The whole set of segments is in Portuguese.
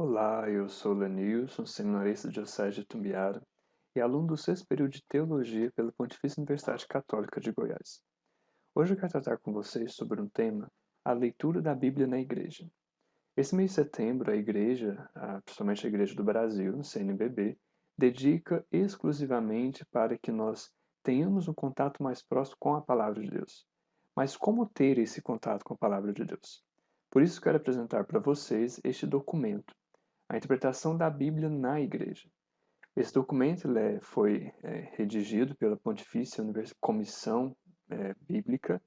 Olá, eu sou Lenilson, seminarista diocese de Tumbiara e aluno do sexto período de Teologia pela Pontifícia Universidade Católica de Goiás. Hoje eu quero tratar com vocês sobre um tema, a leitura da Bíblia na Igreja. Esse mês de setembro, a Igreja, principalmente a Igreja do Brasil, CNBB, dedica exclusivamente para que nós tenhamos um contato mais próximo com a Palavra de Deus. Mas como ter esse contato com a Palavra de Deus? Por isso quero apresentar para vocês este documento, a interpretação da Bíblia na Igreja. Esse documento foi redigido pela Pontifícia Comissão Bíblica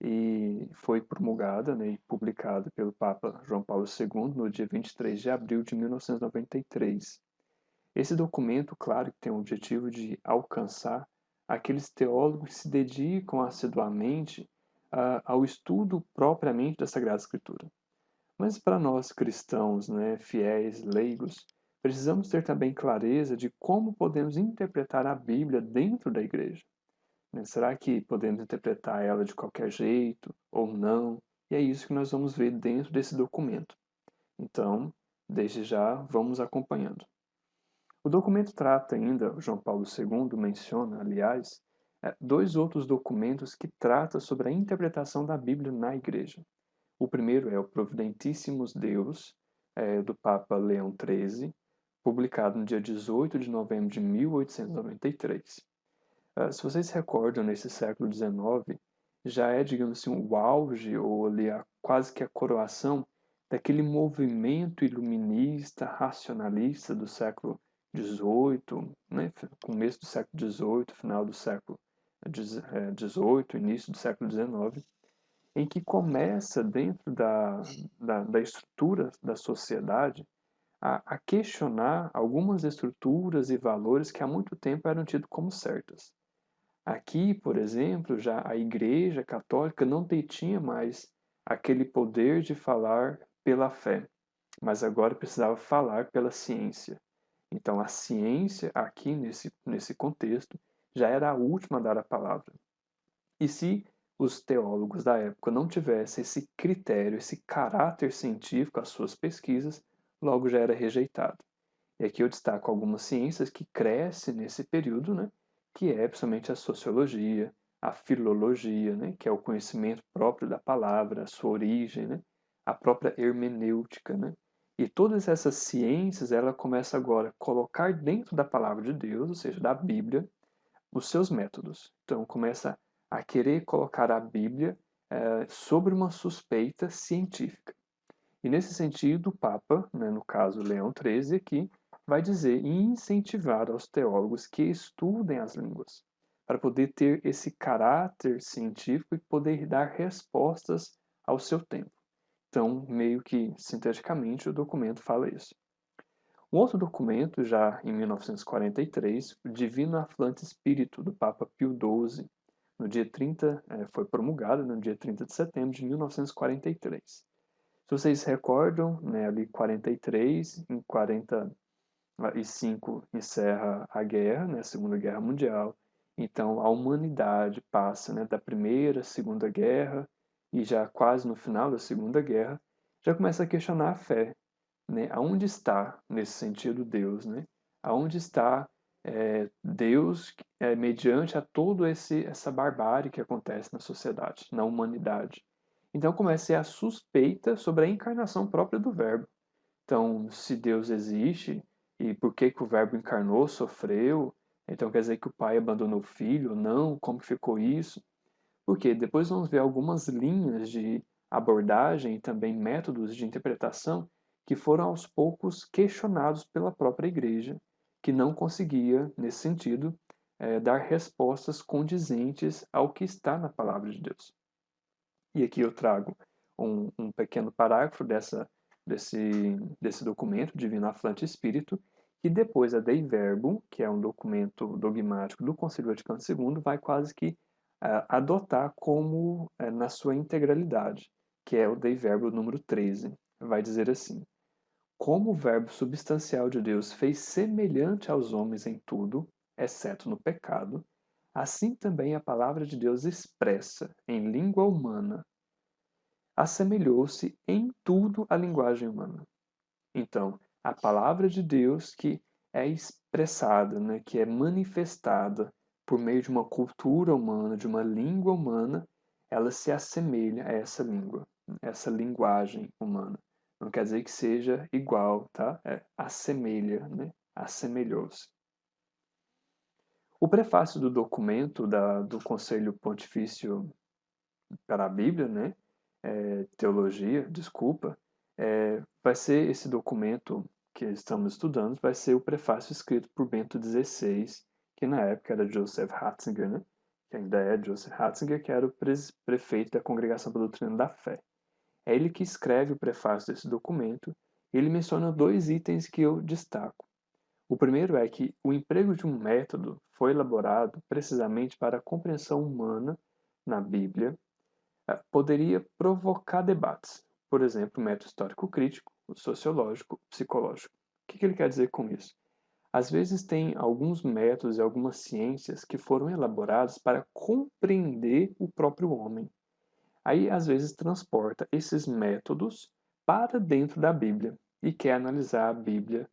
e foi promulgada, né, e publicada pelo Papa João Paulo II no dia 23 de abril de 1993. Esse documento, claro, que tem o objetivo de alcançar aqueles teólogos que se dedicam assiduamente ao estudo propriamente da Sagrada Escritura. Mas para nós cristãos, né, fiéis, leigos, precisamos ter também clareza de como podemos interpretar a Bíblia dentro da igreja, né? Será que podemos interpretar ela de qualquer jeito ou não? E é isso que nós vamos ver dentro desse documento. Então, desde já, vamos acompanhando. O documento trata ainda, João Paulo II menciona, aliás, dois outros documentos que tratam sobre a interpretação da Bíblia na igreja. O primeiro é o Providentíssimos Deus, do Papa Leão XIII, publicado no dia 18 de novembro de 1893. Se vocês se recordam, nesse século XIX, já é, digamos assim, o auge, ou ali quase que a coroação, daquele movimento iluminista, racionalista do século XVIII, né, começo do século XVIII, final do século XVIII, início do século XIX, em que começa dentro da estrutura da sociedade a questionar algumas estruturas e valores que há muito tempo eram tidos como certas. Aqui, por exemplo, já a Igreja Católica não detinha mais aquele poder de falar pela fé, mas agora precisava falar pela ciência. Então, a ciência, aqui nesse contexto, já era a última a dar a palavra. E se os teólogos da época não tivessem esse critério, esse caráter científico às suas pesquisas, logo já era rejeitado. E aqui eu destaco algumas ciências que crescem nesse período, né, que é principalmente a sociologia, a filologia, né, que é o conhecimento próprio da palavra, a sua origem, né, a própria hermenêutica, né. E todas essas ciências, ela começa agora a colocar dentro da palavra de Deus, ou seja, da Bíblia, os seus métodos. Então, começa a querer colocar a Bíblia sobre uma suspeita científica. E nesse sentido, o Papa, né, no caso Leão XIII aqui, vai dizer e incentivar aos teólogos que estudem as línguas, para poder ter esse caráter científico e poder dar respostas ao seu tempo. Então, meio que sinteticamente, o documento fala isso. Um outro documento, já em 1943, o Divino Aflante Espírito, do Papa Pio XII, no dia 30, foi promulgado no dia 30 de setembro de 1943. Se vocês se recordam, né, ali 43, em 45 encerra a guerra, né, a Segunda Guerra Mundial. Então a humanidade passa, né, da Primeira, Segunda Guerra e já quase no final da Segunda Guerra, já começa a questionar a fé, né? Aonde está, nesse sentido, Deus, né? Aonde está Deus mediante a todo essa barbárie que acontece na sociedade, na humanidade? Então começa a suspeita sobre a encarnação própria do Verbo. Então, se Deus existe, e por que que o Verbo encarnou, sofreu, então quer dizer que o Pai abandonou o Filho ou não? Como ficou isso? Porque depois vamos ver algumas linhas de abordagem e também métodos de interpretação que foram aos poucos questionados pela própria Igreja, que não conseguia, nesse sentido, dar respostas condizentes ao que está na Palavra de Deus. E aqui eu trago um pequeno parágrafo desse documento, Divino Aflante Espírito, que depois a Dei Verbum, que é um documento dogmático do Concílio Vaticano II, vai quase que adotar como na sua integralidade, que é o Dei Verbum número 13. Vai dizer assim: como o Verbo substancial de Deus fez semelhante aos homens em tudo, exceto no pecado, assim também a palavra de Deus expressa, em língua humana, assemelhou-se em tudo à linguagem humana. Então, a palavra de Deus que é expressada, né, que é manifestada por meio de uma cultura humana, de uma língua humana, ela se assemelha a essa língua, essa linguagem humana. Não quer dizer que seja igual, tá? É assemelha, né? Assemelhou-se. O prefácio do documento do Conselho Pontifício para a Bíblia, né? Teologia, desculpa, vai ser esse documento que estamos estudando, vai ser o prefácio escrito por Bento XVI, que na época era Joseph Ratzinger, né? Que ainda é Joseph Ratzinger, que era o prefeito da Congregação para a Doutrina da Fé. É ele que escreve o prefácio desse documento, e ele menciona dois itens que eu destaco. O primeiro é que o emprego de um método foi elaborado precisamente para a compreensão humana na Bíblia, poderia provocar debates. Por exemplo, o método histórico crítico, o sociológico, o psicológico. O que ele quer dizer com isso? Às vezes tem alguns métodos e algumas ciências que foram elaborados para compreender o próprio homem. Aí, às vezes, transporta esses métodos para dentro da Bíblia e quer analisar a Bíblia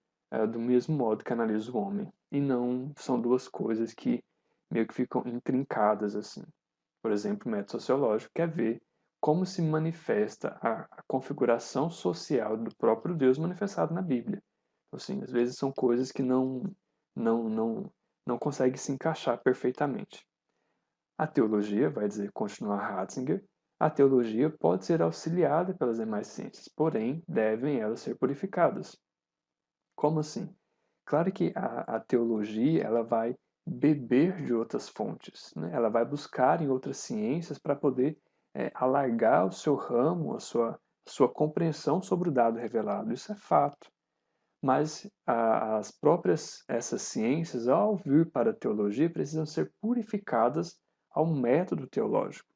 do mesmo modo que analisa o homem. E não são duas coisas que meio que ficam intrincadas assim. Por exemplo, o método sociológico quer ver como se manifesta a configuração social do próprio Deus manifestado na Bíblia. Então, assim, às vezes são coisas que não, não, não conseguem se encaixar perfeitamente. A teologia, vai dizer continuar Ratzinger, a teologia pode ser auxiliada pelas demais ciências, porém devem elas ser purificadas. Como assim? Claro que a teologia ela vai beber de outras fontes, né? Ela vai buscar em outras ciências para poder alargar o seu ramo, a sua compreensão sobre o dado revelado. Isso é fato. Mas as próprias essas ciências, ao vir para a teologia, precisam ser purificadas ao método teológico.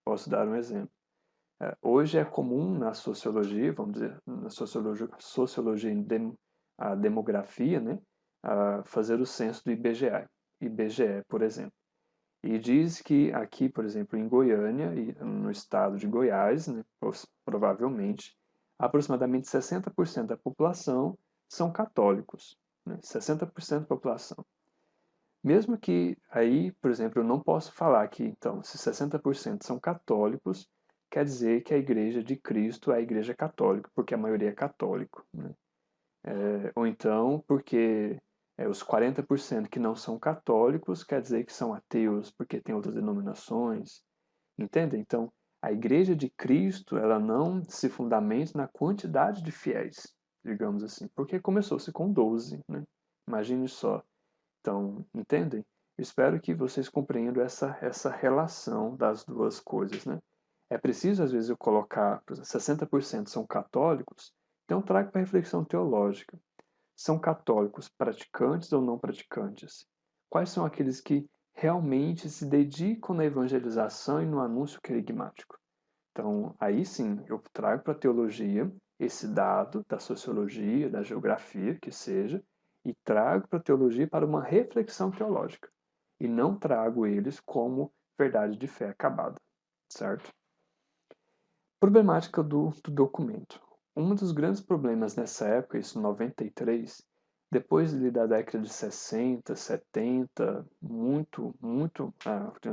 Posso dar um exemplo. Hoje é comum na sociologia, vamos dizer, na sociologia em a demografia, né, fazer o censo do IBGE, por exemplo. E diz que aqui, por exemplo, em Goiânia, e no estado de Goiás, né, provavelmente, aproximadamente 60% da população são católicos. Né, 60% da população. Mesmo que aí, por exemplo, eu não posso falar que, então, se 60% são católicos, quer dizer que a Igreja de Cristo é a Igreja Católica, porque a maioria é católico. Né? Ou então, porque os 40% que não são católicos, quer dizer que são ateus, porque tem outras denominações. Entende? Então, a Igreja de Cristo, ela não se fundamenta na quantidade de fiéis, digamos assim, porque começou-se com 12, né? Imagine só. Então, entendem? Eu espero que vocês compreendam essa relação das duas coisas, né? É preciso, às vezes, eu colocar, por exemplo, 60% são católicos, então eu trago para reflexão teológica. São católicos praticantes ou não praticantes? Quais são aqueles que realmente se dedicam na evangelização e no anúncio querigmático? Então, aí sim, eu trago para a teologia esse dado da sociologia, da geografia, que seja, e trago para a teologia para uma reflexão teológica. E não trago eles como verdade de fé acabada, certo? Problemática do documento. Um dos grandes problemas nessa época, isso em 93, depois da década de 60, 70,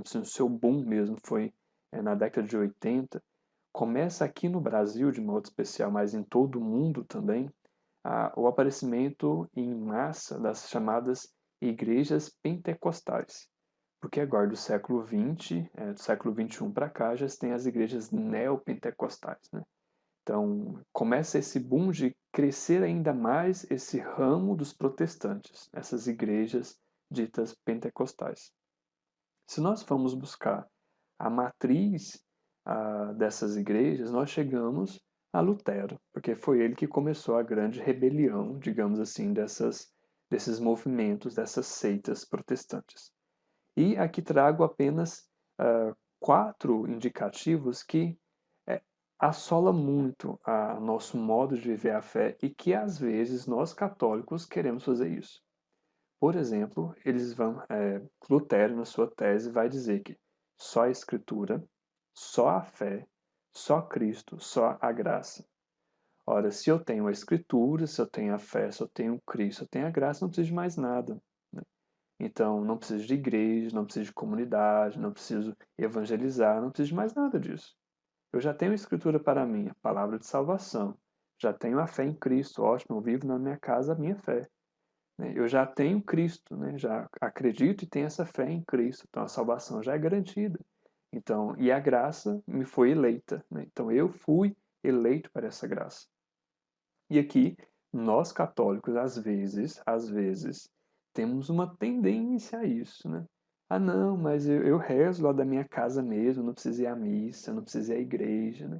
assim, o seu boom mesmo foi na década de 80, começa aqui no Brasil de modo especial, mas em todo o mundo também, o aparecimento em massa das chamadas igrejas pentecostais. Porque agora do século XX, do século XXI para cá, já tem as igrejas neopentecostais, né? Então, começa esse boom de crescer ainda mais esse ramo dos protestantes, essas igrejas ditas pentecostais. Se nós formos buscar a matriz dessas igrejas, nós chegamos a Lutero, porque foi ele que começou a grande rebelião, digamos assim, desses movimentos, dessas seitas protestantes. E aqui trago apenas 4 indicativos que assola muito a nosso modo de viver a fé e que às vezes nós católicos queremos fazer isso. Por exemplo, Lutero na sua tese vai dizer que só a Escritura, só a fé, só Cristo, só a graça. Ora, se eu tenho a Escritura, se eu tenho a fé, se eu tenho Cristo, se eu tenho a graça, não preciso de mais nada, né? Então, não preciso de igreja, não preciso de comunidade, não preciso evangelizar, não preciso de mais nada disso. Eu já tenho a Escritura para mim, a palavra de salvação. Já tenho a fé em Cristo, ótimo, eu vivo na minha casa a minha fé, né? Eu já tenho Cristo, né? Já acredito e tenho essa fé em Cristo, então a salvação já é garantida. Então, e a graça me foi eleita, né? Então eu fui eleito para essa graça. E aqui, nós católicos, às vezes, temos uma tendência a isso, né? Ah, não, mas eu rezo lá da minha casa mesmo, não preciso ir à missa, não preciso ir à igreja, né?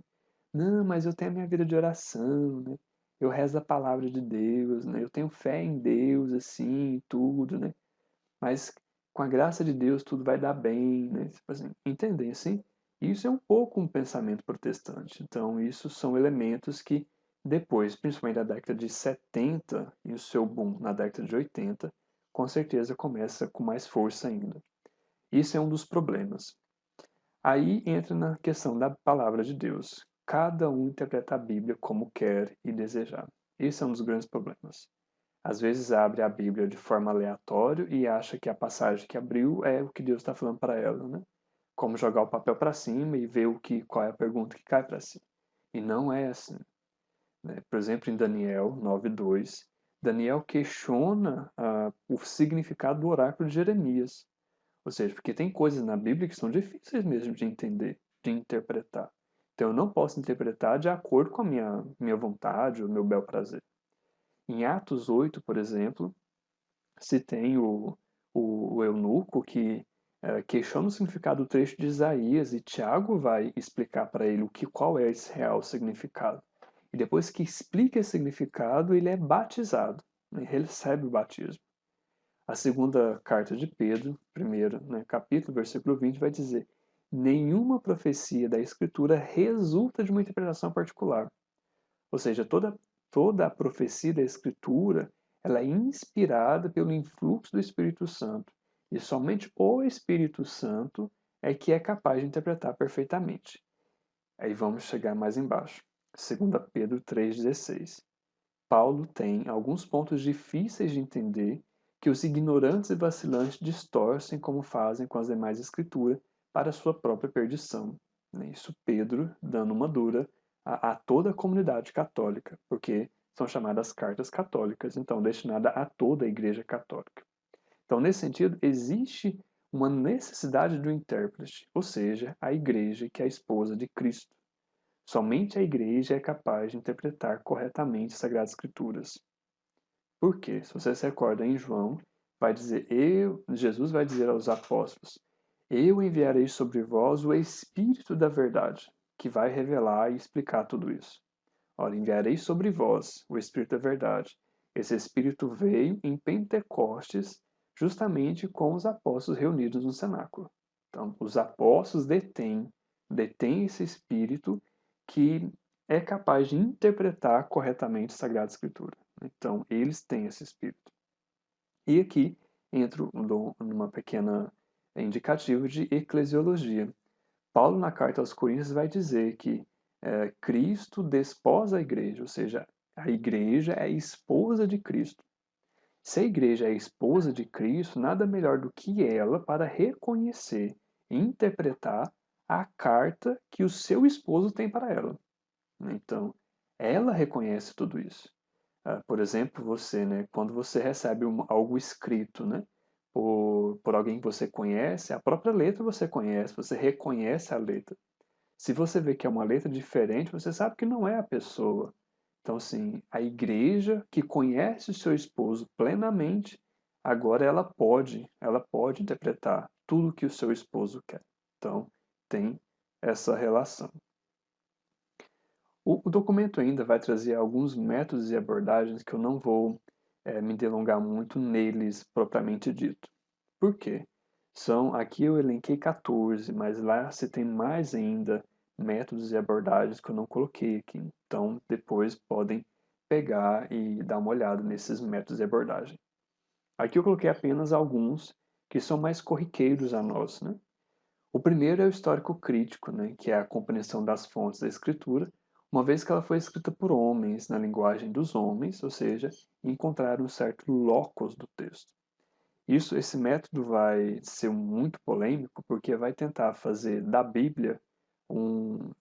Não, mas eu tenho a minha vida de oração, né? Eu rezo a palavra de Deus, né? Eu tenho fé em Deus, assim, tudo, né? Mas com a graça de Deus tudo vai dar bem, né? Tipo assim, entendem assim? Isso é um pouco um pensamento protestante. Então, isso são elementos que depois, principalmente na década de 70 e o seu boom na década de 80, com certeza começa com mais força ainda. Isso é um dos problemas. Aí entra na questão da palavra de Deus. Cada um interpreta a Bíblia como quer e desejar. Esse é um dos grandes problemas. Às vezes abre a Bíblia de forma aleatória e acha que a passagem que abriu é o que Deus está falando para ela, né? Como jogar o papel para cima e ver qual é a pergunta que cai para cima. E não é assim, né? Por exemplo, em Daniel 9:2, Daniel questiona o significado do oráculo de Jeremias. Ou seja, porque tem coisas na Bíblia que são difíceis mesmo de entender, de interpretar. Então eu não posso interpretar de acordo com a minha vontade, o meu bel prazer. Em Atos 8, por exemplo, se tem o eunuco que questiona o significado do trecho de Isaías e Tiago vai explicar para ele qual é esse real significado. E depois que explica esse significado, ele é batizado, né? Ele recebe o batismo. A segunda carta de Pedro, primeiro, né, capítulo, versículo 20, vai dizer: nenhuma profecia da Escritura resulta de uma interpretação particular. Ou seja, toda a profecia da Escritura ela é inspirada pelo influxo do Espírito Santo. E somente o Espírito Santo é que é capaz de interpretar perfeitamente. Aí vamos chegar mais embaixo. 2 Pedro 3,16. Paulo tem alguns pontos difíceis de entender que os ignorantes e vacilantes distorcem como fazem com as demais escrituras para sua própria perdição. Isso Pedro dando uma dura a toda a comunidade católica, porque são chamadas cartas católicas, então destinada a toda a Igreja Católica. Então, nesse sentido, existe uma necessidade do intérprete, ou seja, a Igreja que é a esposa de Cristo. Somente a Igreja é capaz de interpretar corretamente as Sagradas Escrituras. Por quê? Se você se recorda em João, Jesus vai dizer aos apóstolos: eu enviarei sobre vós o Espírito da verdade, que vai revelar e explicar tudo isso. Ora, enviarei sobre vós o Espírito da verdade. Esse Espírito veio em Pentecostes, justamente com os apóstolos reunidos no cenáculo. Então, os apóstolos detêm esse Espírito que é capaz de interpretar corretamente a Sagrada Escritura. Então, eles têm esse Espírito. E aqui entro numa pequena indicativo de eclesiologia. Paulo, na carta aos Coríntios, vai dizer que Cristo desposa a igreja, ou seja, a igreja é a esposa de Cristo. Se a igreja é a esposa de Cristo, nada melhor do que ela para reconhecer e interpretar a carta que o seu esposo tem para ela. Então, ela reconhece tudo isso. Por exemplo, você, né, quando você recebe algo escrito, né, por alguém que você conhece, a própria letra você conhece, você reconhece a letra. Se você vê que é uma letra diferente, você sabe que não é a pessoa. Então, assim, a igreja que conhece o seu esposo plenamente, agora ela pode interpretar tudo que o seu esposo quer. Então, tem essa relação. O documento ainda vai trazer alguns métodos e abordagens que eu não vou me delongar muito neles propriamente dito. Por quê? Aqui eu elenquei 14, mas lá você tem mais ainda métodos e abordagens que eu não coloquei aqui. Então, depois podem pegar e dar uma olhada nesses métodos e abordagens. Aqui eu coloquei apenas alguns que são mais corriqueiros a nós, né? O primeiro é o histórico crítico, né, que é a compreensão das fontes da escritura, uma vez que ela foi escrita por homens, na linguagem dos homens, ou seja, encontrar um certo locus do texto. Esse método vai ser muito polêmico, porque vai tentar fazer da Bíblia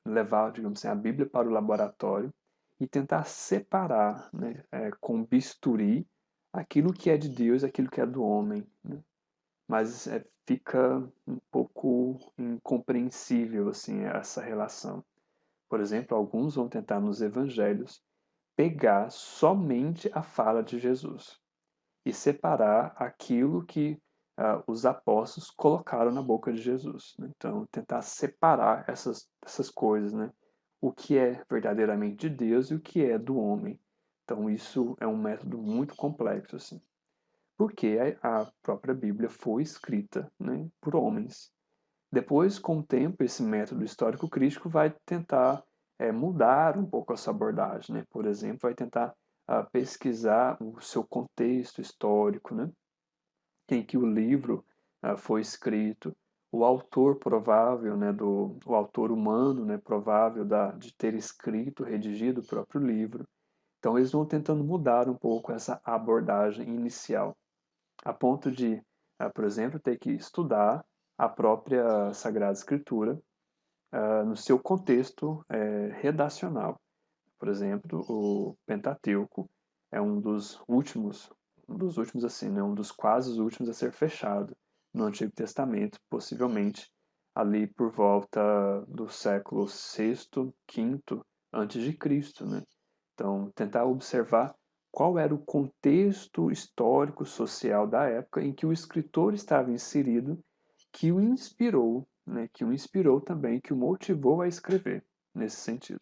levar, digamos assim, a Bíblia para o laboratório e tentar separar, né, com bisturi, aquilo que é de Deus e aquilo que é do homem, né? Mas fica um pouco incompreensível assim essa relação. Por exemplo, alguns vão tentar nos evangelhos pegar somente a fala de Jesus e separar aquilo que os apóstolos colocaram na boca de Jesus, né? Então, tentar separar essas coisas, né? O que é verdadeiramente de Deus e o que é do homem. Então, isso é um método muito complexo, assim. Porque a própria Bíblia foi escrita, né, por homens. Depois, com o tempo, esse método histórico crítico vai tentar mudar um pouco essa abordagem, né? Por exemplo, vai tentar pesquisar o seu contexto histórico, né? Em que o livro foi escrito, o autor provável, né, o autor humano, né, provável de ter escrito, redigido o próprio livro. Então, eles vão tentando mudar um pouco essa abordagem inicial, a ponto de, por exemplo, ter que estudar a própria Sagrada Escritura no seu contexto redacional. Por exemplo, o Pentateuco é um dos últimos assim, né, um dos quase últimos a ser fechado no Antigo Testamento, possivelmente ali por volta do século VI, V antes de Cristo, né? Então, tentar observar qual era o contexto histórico social da época em que o escritor estava inserido, que o inspirou, né, que o inspirou também, que o motivou a escrever nesse sentido.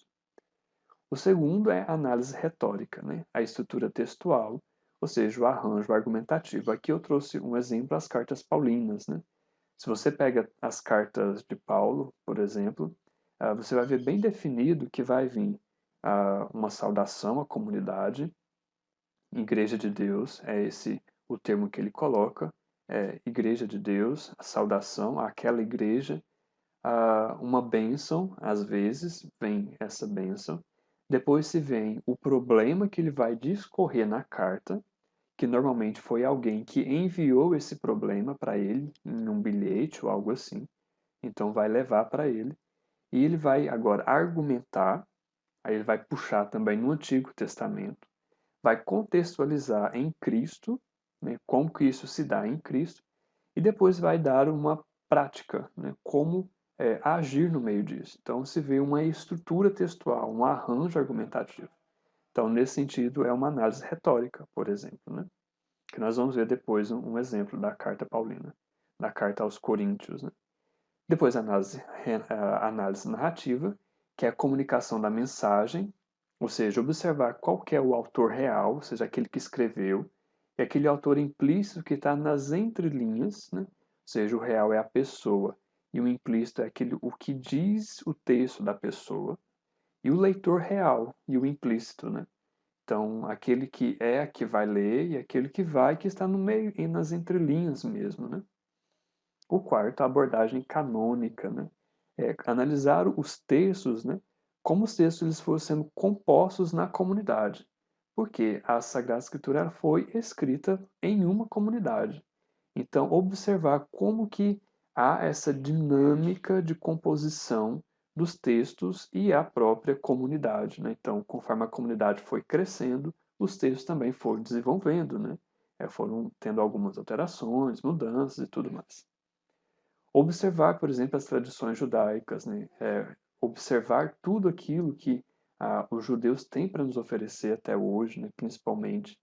O segundo é a análise retórica, né? A estrutura textual, ou seja, o arranjo argumentativo. Aqui eu trouxe um exemplo, as cartas paulinas, né? Se você pega as cartas de Paulo, por exemplo, você vai ver bem definido que vai vir uma saudação à comunidade, Igreja de Deus, é esse o termo que ele coloca, Igreja de Deus, a saudação àquela igreja, uma bênção, às vezes vem essa bênção. Depois se vem o problema que ele vai discorrer na carta, que normalmente foi alguém que enviou esse problema para ele em um bilhete ou algo assim. Então vai levar para ele. E ele vai agora argumentar, aí ele vai puxar também no Antigo Testamento, vai contextualizar em Cristo, né, como que isso se dá em Cristo, e depois vai dar uma prática, né, como agir no meio disso. Então se vê uma estrutura textual, um arranjo argumentativo. Então, nesse sentido, é uma análise retórica, por exemplo, né? Que nós vamos ver depois um exemplo da carta paulina, da carta aos Coríntios, né? Depois a análise narrativa, que é a comunicação da mensagem, ou seja, observar qual que é o autor real, ou seja, aquele que escreveu, e aquele autor implícito que está nas entrelinhas, né? Ou seja, o real é a pessoa, e o implícito é o que diz o texto da pessoa, e o leitor real, e o implícito, né? Então, aquele que vai ler, e aquele que está no meio, e nas entrelinhas mesmo, né? O quarto, a abordagem canônica, né? Analisar os textos, né? Como os textos eles foram sendo compostos na comunidade. Porque a Sagrada Escritura ela foi escrita em uma comunidade. Então, observar como que há essa dinâmica de composição dos textos e a própria comunidade, né? Então, conforme a comunidade foi crescendo, os textos também foram desenvolvendo, né? Foram tendo algumas alterações, mudanças e tudo mais. Observar, por exemplo, as tradições judaicas, né? Observar tudo aquilo que os judeus têm para nos oferecer até hoje, né? Principalmente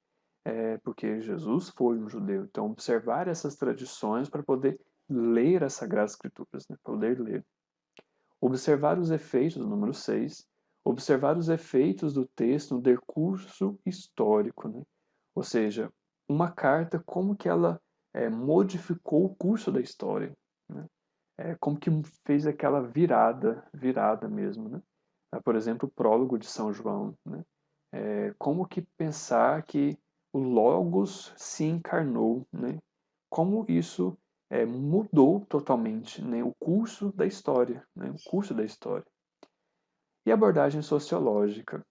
porque Jesus foi um judeu. Então, observar essas tradições para poder ler as Sagradas Escrituras, né? Poder ler. Observar os efeitos, número 6, observar os efeitos do texto no decurso histórico, né? Ou seja, uma carta, como que ela modificou o curso da história, né? Como que fez aquela virada mesmo, né? Por exemplo, o prólogo de São João, né? Como que pensar que o Logos se encarnou, né? Como isso mudou totalmente, né? O curso da história, né? O curso da história. e abordagem sociológica,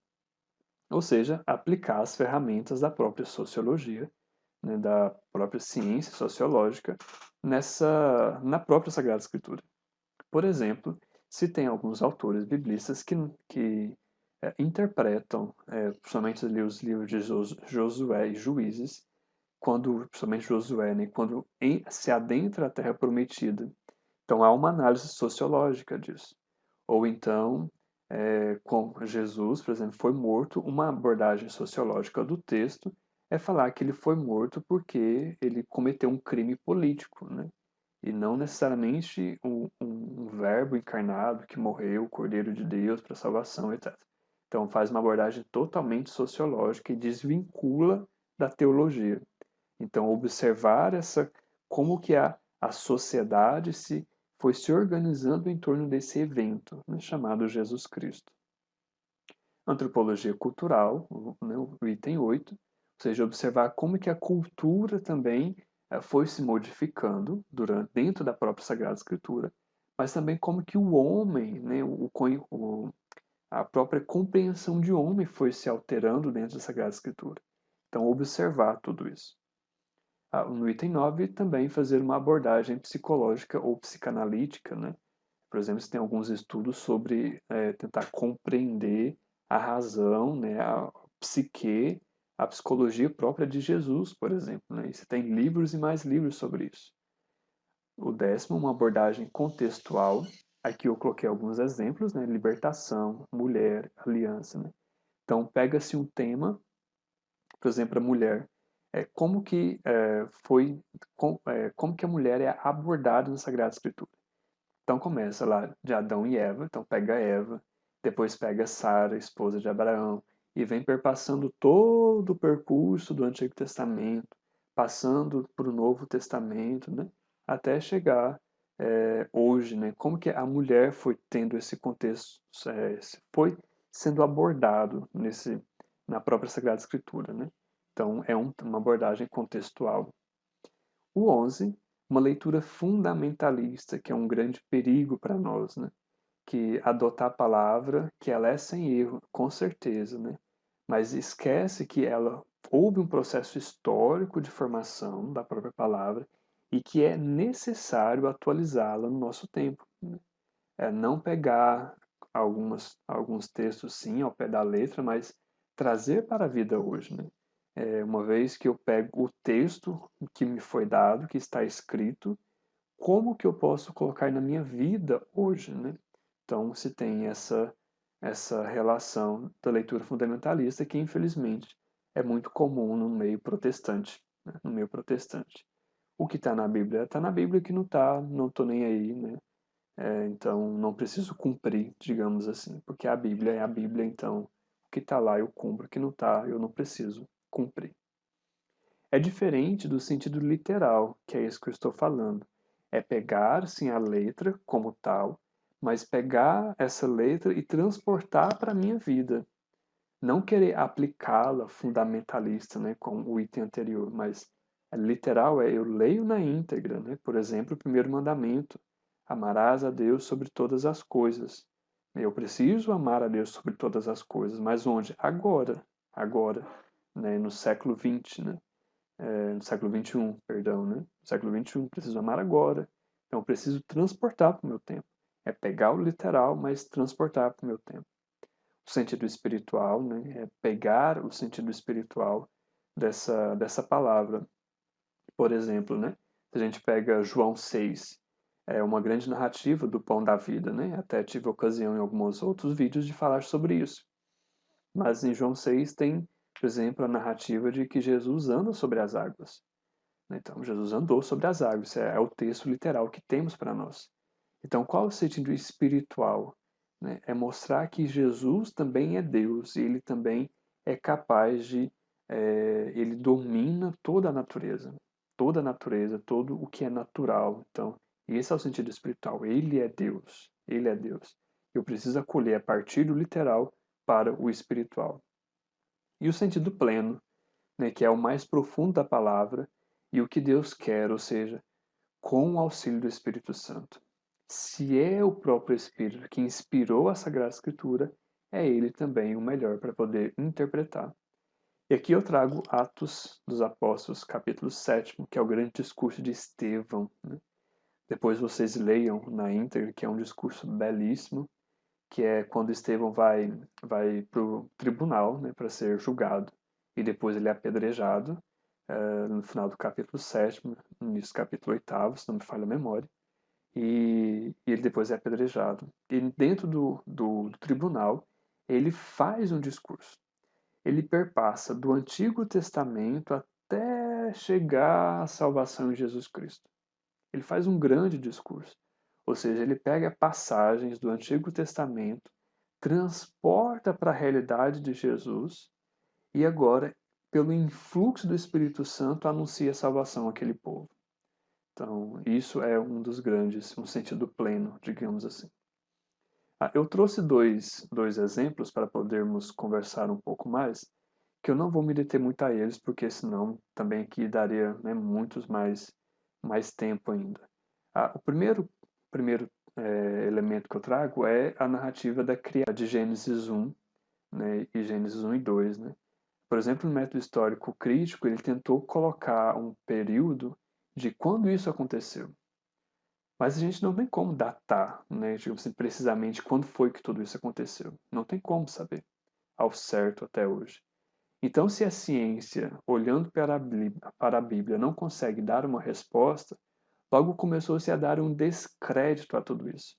ou seja, aplicar as ferramentas da própria sociologia, né, da própria ciência sociológica, na própria Sagrada Escritura. Por exemplo, se tem alguns autores biblistas que interpretam, principalmente ali os livros de Josué e Juízes, principalmente Josué, né, quando se adentra a Terra Prometida. Então há uma análise sociológica disso. Ou então, com Jesus, por exemplo, foi morto, uma abordagem sociológica do texto é falar que ele foi morto porque ele cometeu um crime político, né? E não necessariamente um verbo encarnado que morreu, o Cordeiro de Deus para salvação, etc. Então faz uma abordagem totalmente sociológica e desvincula da teologia. Então observar como que a sociedade foi se organizando em torno desse evento, né, chamado Jesus Cristo. Antropologia cultural, né, o item 8, ou seja, observar como que a cultura também foi se modificando dentro da própria Sagrada Escritura, mas também como que o homem, né, a própria compreensão de homem foi se alterando dentro da Sagrada Escritura. Então, observar tudo isso. No item 9, também fazer uma abordagem psicológica ou psicanalítica, né? Por exemplo, se tem alguns estudos sobre tentar compreender a razão, né, a psique, a psicologia própria de Jesus, por exemplo. Né? E você tem livros e mais livros sobre isso. O 10º, uma abordagem contextual. Aqui eu coloquei alguns exemplos, né? Libertação, mulher, aliança. Né? Então, pega-se um tema, por exemplo, a mulher. Como que como que a mulher é abordada na Sagrada Escritura? Então começa lá de Adão e Eva, então pega Eva, depois pega Sara, esposa de Abraão, e vem perpassando todo o percurso do Antigo Testamento, passando para o Novo Testamento, né? Até chegar hoje, né? Como que a mulher foi tendo esse contexto, foi sendo abordado na própria Sagrada Escritura, né? Então é uma abordagem contextual. O 11, uma leitura fundamentalista, que é um grande perigo para nós, né? Que adotar a palavra, que ela é sem erro, com certeza, né? Mas esquece que ela houve um processo histórico de formação da própria palavra e que é necessário atualizá-la no nosso tempo. Né? É não pegar alguns textos, sim, ao pé da letra, mas trazer para a vida hoje, né? Uma vez que eu pego o texto que me foi dado, que está escrito, como que eu posso colocar na minha vida hoje, né? Então, se tem essa relação da leitura fundamentalista que, infelizmente, é muito comum no meio protestante, né? No meio protestante. O que está na Bíblia está na Bíblia, o que não está, não estou nem aí, né? Então, não preciso cumprir, digamos assim, porque a Bíblia é a Bíblia, então o que está lá eu cumpro, o que não está eu não preciso cumprir. É diferente do sentido literal, que é isso que eu estou falando. É pegar, sim, a letra como tal, mas pegar essa letra e transportar para a minha vida. Não querer aplicá-la fundamentalista, né, como o item anterior, mas literal eu leio na íntegra, né? Por exemplo, o primeiro mandamento: amarás a Deus sobre todas as coisas. Eu preciso amar a Deus sobre todas as coisas, mas onde? Agora, né, no século XX, né? No século XXI, perdão, né? No século XXI, preciso amar agora. Então, eu preciso transportar para o meu tempo. É pegar o literal, mas transportar para o meu tempo. O sentido espiritual, né? É pegar o sentido espiritual dessa palavra. Por exemplo, né? Se a gente pega João 6, é uma grande narrativa do pão da vida, né? Até tive ocasião em alguns outros vídeos de falar sobre isso. Mas em João 6 tem, por exemplo, a narrativa de que Jesus anda sobre as águas. Então, Jesus andou sobre as águas, isso é o texto literal que temos para nós. Então, qual é o sentido espiritual? Né? É mostrar que Jesus também é Deus e ele também é capaz ele domina toda a natureza, todo o que é natural. Então, esse é o sentido espiritual. Ele é Deus, ele é Deus. Eu preciso acolher a partir do literal para o espiritual. E o sentido pleno, né, que é o mais profundo da palavra e o que Deus quer, ou seja, com o auxílio do Espírito Santo. Se é o próprio Espírito que inspirou a Sagrada Escritura, é ele também o melhor para poder interpretar. E aqui eu trago Atos dos Apóstolos, capítulo 7, que é o grande discurso de Estevão, né? Depois vocês leiam na íntegra, que é um discurso belíssimo, que é quando Estevão vai para o tribunal, né, para ser julgado, e depois ele é apedrejado, no final do capítulo 7º, no início do capítulo 8º, se não me falha a memória, e ele depois é apedrejado. E dentro do tribunal, ele faz um discurso. Ele perpassa do Antigo Testamento até chegar à salvação em Jesus Cristo. Ele faz um grande discurso. Ou seja, ele pega passagens do Antigo Testamento, transporta para a realidade de Jesus e agora, pelo influxo do Espírito Santo, anuncia a salvação àquele povo. Então, isso é um dos grandes, um sentido pleno, digamos assim. Eu trouxe dois exemplos para podermos conversar um pouco mais, que eu não vou me deter muito a eles, porque senão também aqui daria, né, muitos mais tempo ainda. O primeiro elemento que eu trago é a narrativa da criação de Gênesis 1, né, e Gênesis 1 e 2. Né? Por exemplo, no método histórico crítico, ele tentou colocar um período de quando isso aconteceu. Mas a gente não tem como datar, né, digamos assim, precisamente quando foi que tudo isso aconteceu. Não tem como saber ao certo até hoje. Então, se a ciência, olhando para a Bíblia, não consegue dar uma resposta, logo começou-se a dar um descrédito a tudo isso.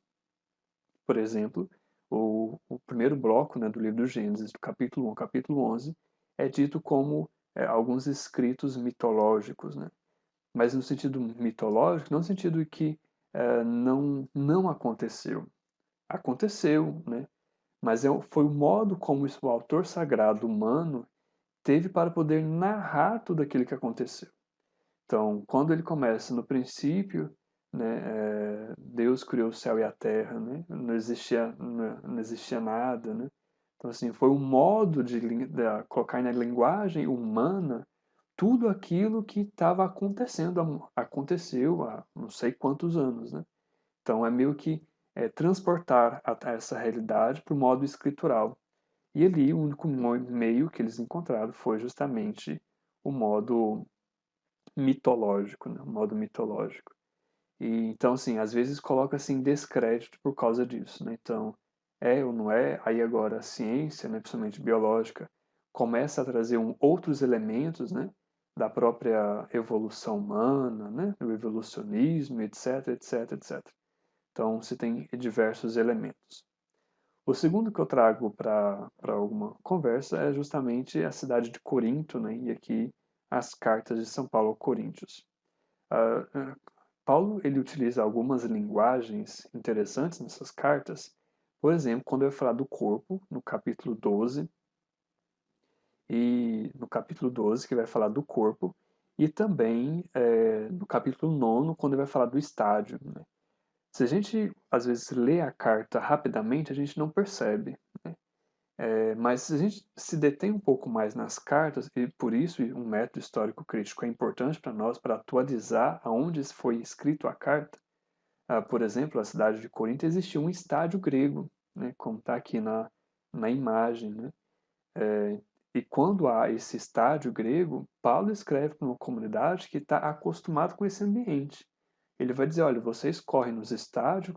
Por exemplo, o primeiro bloco, né, do livro do Gênesis, do capítulo 1 capítulo 11, é dito como alguns escritos mitológicos, né? Mas no sentido mitológico, não no sentido que não aconteceu. Aconteceu, né? Mas foi o modo como o autor sagrado humano teve para poder narrar tudo aquilo que aconteceu. Então, quando ele começa no princípio, né, Deus criou o céu e a terra, né? Não existia nada, né? Então, assim, foi um modo de colocar na linguagem humana tudo aquilo que estava acontecendo, aconteceu há não sei quantos anos, né? Então, é meio que transportar essa realidade para o modo escritural. E ali, o único meio que eles encontraram foi justamente o modo mitológico, né? O modo mitológico. E então, assim, às vezes coloca assim descrédito por causa disso, né? Então, é ou não é? Aí agora a ciência, né, principalmente biológica, começa a trazer outros elementos, né, da própria evolução humana, né, do evolucionismo, etc, etc, etc. Então, se tem diversos elementos. O segundo que eu trago para alguma conversa é justamente a cidade de Corinto, né, e aqui as cartas de São Paulo a Coríntios. Paulo ele utiliza algumas linguagens interessantes nessas cartas. Por exemplo, quando ele vai falar do corpo, no capítulo 12, e no capítulo 12, que vai falar do corpo, e também no capítulo 9, quando ele vai falar do estádio. Né? Se a gente, às vezes, lê a carta rapidamente, a gente não percebe. Né? Mas se a gente se detém um pouco mais nas cartas, e por isso um método histórico crítico é importante para nós, para atualizar aonde foi escrito a carta. Por exemplo, a cidade de Corinto existia um estádio grego, né, como está aqui na imagem. Né? E quando há esse estádio grego, Paulo escreve para uma comunidade que está acostumada com esse ambiente. Ele vai dizer, olha, vocês correm nos estádios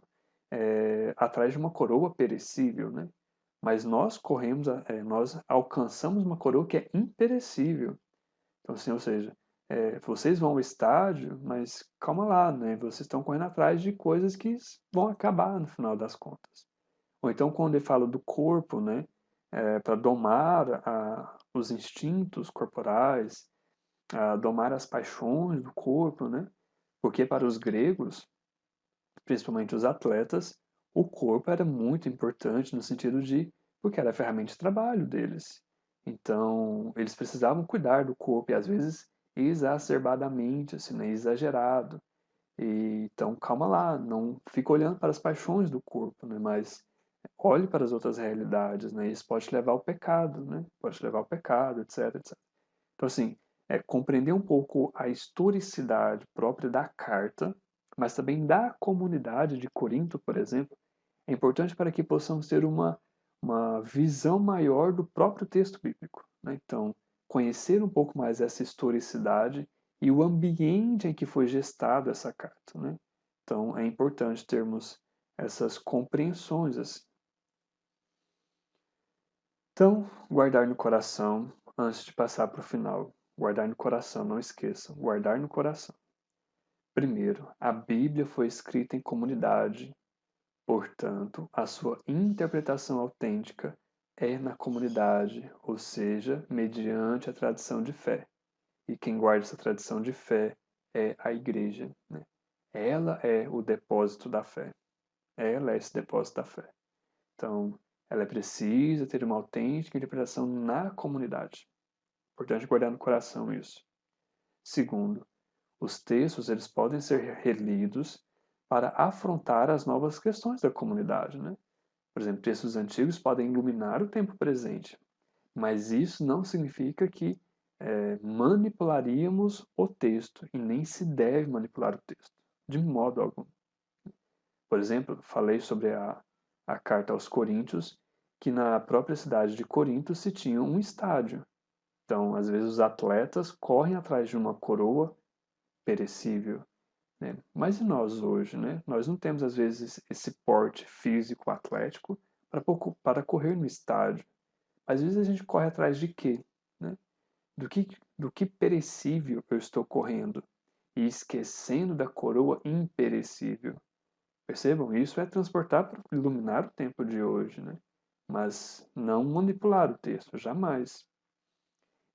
atrás de uma coroa perecível, né? Mas nós corremos, nós alcançamos uma coroa que é imperecível. Então, assim, ou seja, vocês vão ao estádio, mas calma lá, né? Vocês estão correndo atrás de coisas que vão acabar no final das contas. Ou então, quando ele fala do corpo, né? Para domar os instintos corporais, domar as paixões do corpo, né? Porque para os gregos, principalmente os atletas, o corpo era muito importante no sentido de porque era a ferramenta de trabalho deles. Então, eles precisavam cuidar do corpo e às vezes exacerbadamente, assim, né, exagerado. E, então, calma lá, não fica olhando para as paixões do corpo, né, mas olhe para as outras realidades, né? Isso pode levar ao pecado, né? Pode levar ao pecado, etc, etc. Então, assim, compreender um pouco a historicidade própria da carta, mas também da comunidade de Corinto, por exemplo, é importante para que possamos ter uma visão maior do próprio texto bíblico, né? Então, conhecer um pouco mais essa historicidade e o ambiente em que foi gestada essa carta, né? Então, é importante termos essas compreensões assim. Então, guardar no coração, antes de passar para o final, guardar no coração, não esqueçam, guardar no coração. Primeiro, a Bíblia foi escrita em comunidade, portanto, a sua interpretação autêntica é na comunidade, ou seja, mediante a tradição de fé. E quem guarda essa tradição de fé é a igreja, né? Ela é o depósito da fé. Ela é esse depósito da fé. Então, ela precisa ter uma autêntica interpretação na comunidade. Importante guardar no coração isso. Segundo, os textos eles podem ser relidos para afrontar as novas questões da comunidade, né? Por exemplo, textos antigos podem iluminar o tempo presente, mas isso não significa que manipularíamos o texto, e nem se deve manipular o texto, de modo algum. Por exemplo, falei sobre a carta aos Coríntios, que na própria cidade de Corinto se tinha um estádio. Então, às vezes, os atletas correm atrás de uma coroa perecível, né? Mas e nós hoje, né? Nós não temos, às vezes, esse porte físico atlético para correr no estádio. Às vezes a gente corre atrás de quê? Né? Do que, do que perecível eu estou correndo e esquecendo da coroa imperecível. Percebam? Isso é transportar para iluminar o tempo de hoje, né? Mas não manipular o texto, jamais.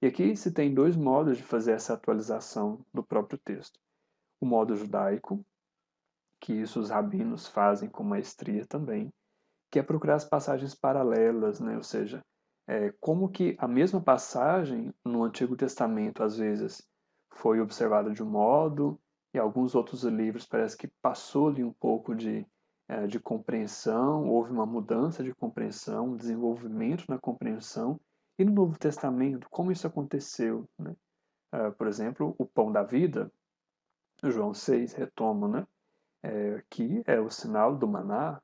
E aqui se tem dois modos de fazer essa atualização do próprio texto. O modo judaico, que isso os rabinos fazem com maestria também, que é procurar as passagens paralelas, né? Ou seja, como que a mesma passagem no Antigo Testamento às vezes foi observada de um modo e alguns outros livros parece que passou-lhe um pouco de compreensão, houve uma mudança de compreensão, um desenvolvimento na compreensão, e no Novo Testamento, como isso aconteceu, né? Por exemplo, o pão da vida, João 6 retoma, né? Que é o sinal do maná.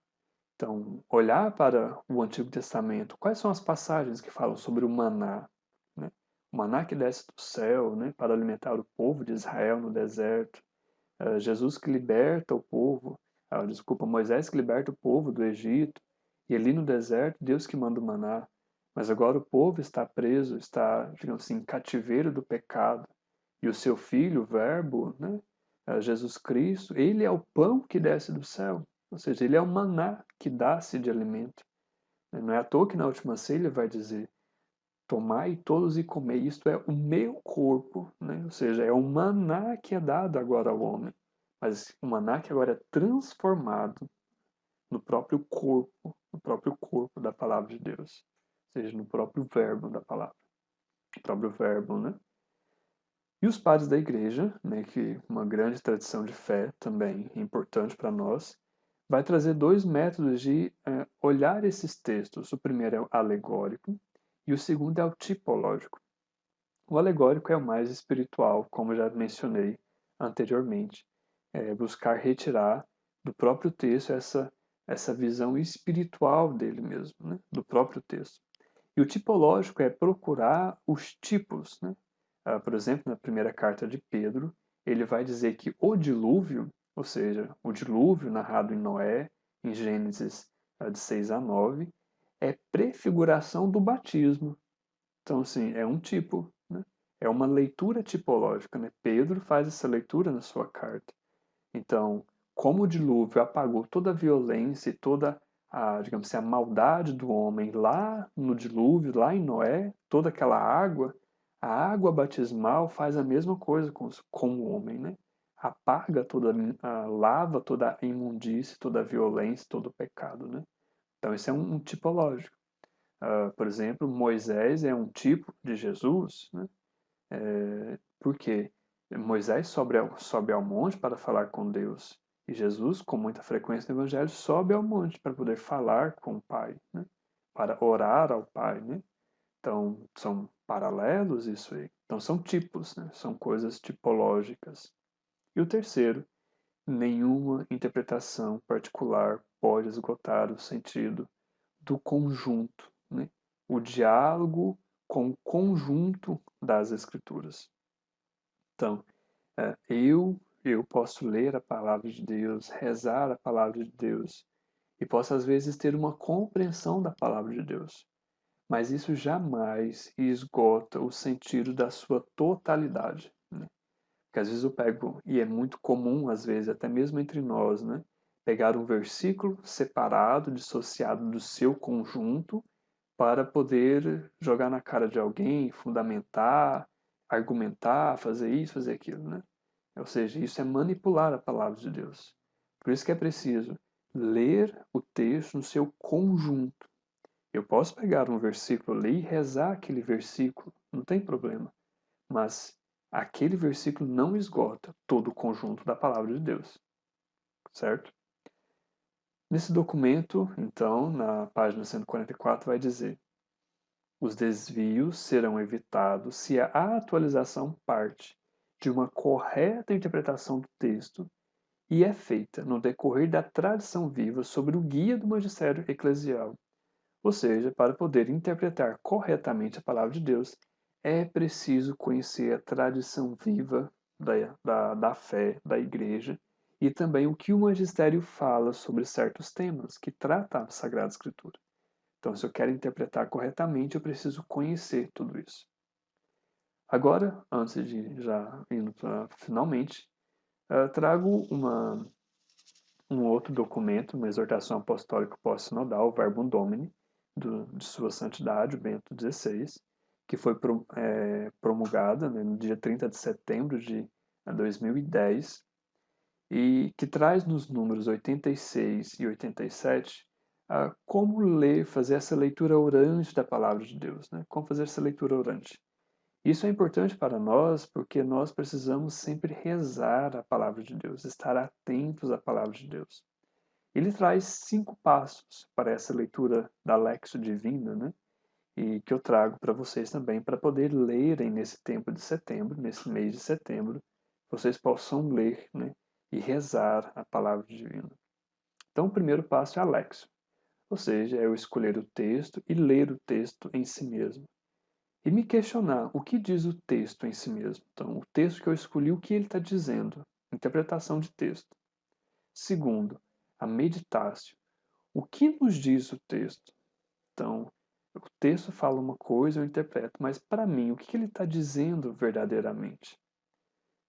Então, olhar para o Antigo Testamento, quais são as passagens que falam sobre o maná, né? O maná que desce do céu, né, para alimentar o povo de Israel no deserto. Jesus que liberta o povo, desculpa, Moisés que liberta o povo do Egito, e ali no deserto, Deus que manda o maná. Mas agora o povo está preso, está, digamos assim, em cativeiro do pecado. E o seu filho, o Verbo, né, Jesus Cristo, ele é o pão que desce do céu. Ou seja, ele é o maná que dá-se de alimento. Não é à toa que na última ceia ele vai dizer: tomai todos e comei, isto é o meu corpo, né? Ou seja, é o maná que é dado agora ao homem. Mas o maná que agora é transformado no próprio corpo da palavra de Deus. Ou seja, no próprio verbo da palavra. O próprio verbo, né? E os padres da igreja, né, que uma grande tradição de fé também é importante para nós, vai trazer dois métodos de olhar esses textos. O primeiro é o alegórico e o segundo é o tipológico. O alegórico é o mais espiritual, como já mencionei anteriormente. É buscar retirar do próprio texto essa visão espiritual dele mesmo, né, do próprio texto. E o tipológico é procurar os tipos, né? Por exemplo, na primeira carta de Pedro, ele vai dizer que o dilúvio, ou seja, o dilúvio narrado em Noé, em Gênesis de 6 a 9, é prefiguração do batismo. Então, assim, é um tipo, né? É uma leitura tipológica, né? Pedro faz essa leitura na sua carta. Então, como o dilúvio apagou toda a violência e toda digamos assim, a maldade do homem lá no dilúvio, lá em Noé, toda aquela água, a água batismal faz a mesma coisa com o homem, né? Apaga toda, lava toda a imundície, toda a violência, todo o pecado, né? Então, esse é um tipológico. Por exemplo, Moisés é um tipo de Jesus, né? Porque Moisés sobe ao monte para falar com Deus. E Jesus, com muita frequência no Evangelho, sobe ao monte para poder falar com o Pai, né? Para orar ao Pai, né? Então, são paralelos isso aí. Então, são tipos, né? São coisas tipológicas. E o terceiro, nenhuma interpretação particular pode esgotar o sentido do conjunto, né? O diálogo com o conjunto das Escrituras. Então, eu posso ler a palavra de Deus, rezar a palavra de Deus, e posso às vezes ter uma compreensão da palavra de Deus, mas isso jamais esgota o sentido da sua totalidade, né? Porque às vezes eu pego, e é muito comum às vezes, até mesmo entre nós, né? Pegar um versículo separado, dissociado do seu conjunto, para poder jogar na cara de alguém, fundamentar, argumentar, fazer isso, fazer aquilo, né? Ou seja, isso é manipular a palavra de Deus. Por isso que é preciso ler o texto no seu conjunto. Eu posso pegar um versículo ali e rezar aquele versículo, não tem problema. Mas aquele versículo não esgota todo o conjunto da palavra de Deus, certo? Nesse documento, então, na página 144, vai dizer: os desvios serão evitados se a atualização parte de uma correta interpretação do texto e é feita no decorrer da tradição viva sobre o guia do magistério eclesial. Ou seja, para poder interpretar corretamente a palavra de Deus, é preciso conhecer a tradição viva da fé da igreja e também o que o magistério fala sobre certos temas que trata a Sagrada Escritura. Então, se eu quero interpretar corretamente, eu preciso conhecer tudo isso. Agora, antes de já indo para finalmente, trago um outro documento, uma exortação apostólica pós-sinodal, o Verbum Domini, de Sua Santidade, o Bento XVI, que foi promulgada, né, no dia 30 de setembro de 2010, e que traz nos números 86 e 87 como ler, fazer essa leitura orante da palavra de Deus, né? Como fazer essa leitura orante. Isso é importante para nós porque nós precisamos sempre rezar a palavra de Deus, estar atentos à palavra de Deus. Ele traz 5 passos para essa leitura da Lexio Divina, né? E que eu trago para vocês também, para poder lerem nesse tempo de setembro, nesse mês de setembro, vocês possam ler, né? E rezar a palavra divina. Então, o primeiro passo é a Lexio, ou seja, é eu escolher o texto e ler o texto em si mesmo. E me questionar o que diz o texto em si mesmo. Então, o texto que eu escolhi, o que ele está dizendo? Interpretação de texto. Segundo, a meditácio. O que nos diz o texto? Então, o texto fala uma coisa, eu interpreto, mas para mim, o que ele está dizendo verdadeiramente?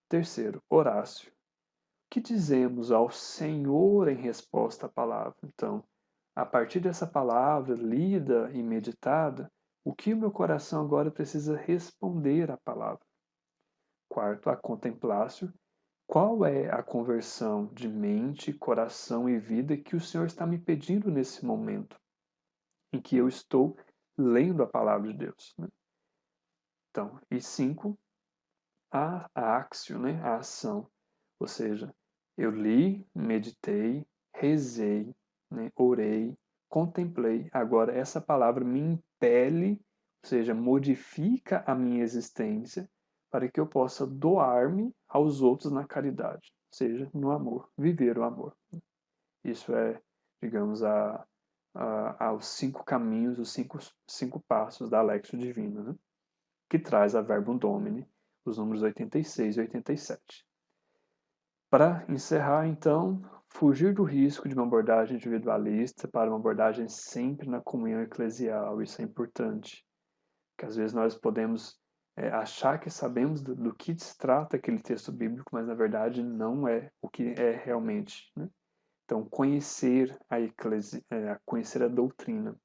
Terceiro, orácio. O que dizemos ao Senhor em resposta à palavra? Então, a partir dessa palavra lida e meditada, o que o meu coração agora precisa responder à palavra? Quarto, a contemplácio. Qual é a conversão de mente, coração e vida que o Senhor está me pedindo nesse momento em que eu estou lendo a palavra de Deus, né? Então, e 5, a axio, né? A ação. Ou seja, eu li, meditei, rezei, né? Orei, contemplei. Agora, essa palavra me impele, ou seja, modifica a minha existência para que eu possa doar-me aos outros na caridade, ou seja, no amor, viver o amor. Isso é, digamos, aos 5 caminhos, os cinco passos da Alexio Divina, né? Que traz a Verbum Domini, os números 86 e 87. Para encerrar, então, fugir do risco de uma abordagem individualista para uma abordagem sempre na comunhão eclesial. Isso é importante, porque às vezes nós podemos achar que sabemos do que se trata aquele texto bíblico, mas na verdade não é o que é realmente, né? Então, conhecer conhecer a doutrina.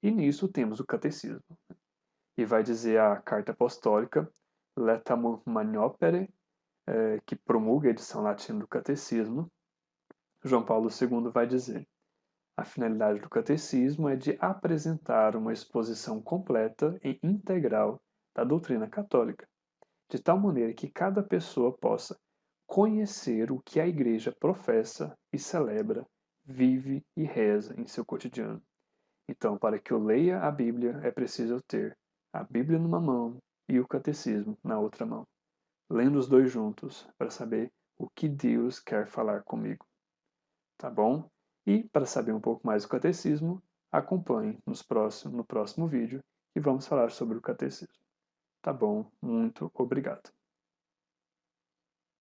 E nisso temos o catecismo. E vai dizer a carta apostólica, Letamur Maniopere, que promulga a edição latina do catecismo. João Paulo II vai dizer: a finalidade do catecismo é de apresentar uma exposição completa e integral da doutrina católica, de tal maneira que cada pessoa possa conhecer o que a Igreja professa e celebra, vive e reza em seu cotidiano. Então, para que eu leia a Bíblia, é preciso eu ter a Bíblia numa mão e o catecismo na outra mão, lendo os dois juntos para saber o que Deus quer falar comigo. Tá bom? E para saber um pouco mais do catecismo, Acompanhe no próximo vídeo e vamos falar sobre o catecismo. Tá bom? Muito obrigado.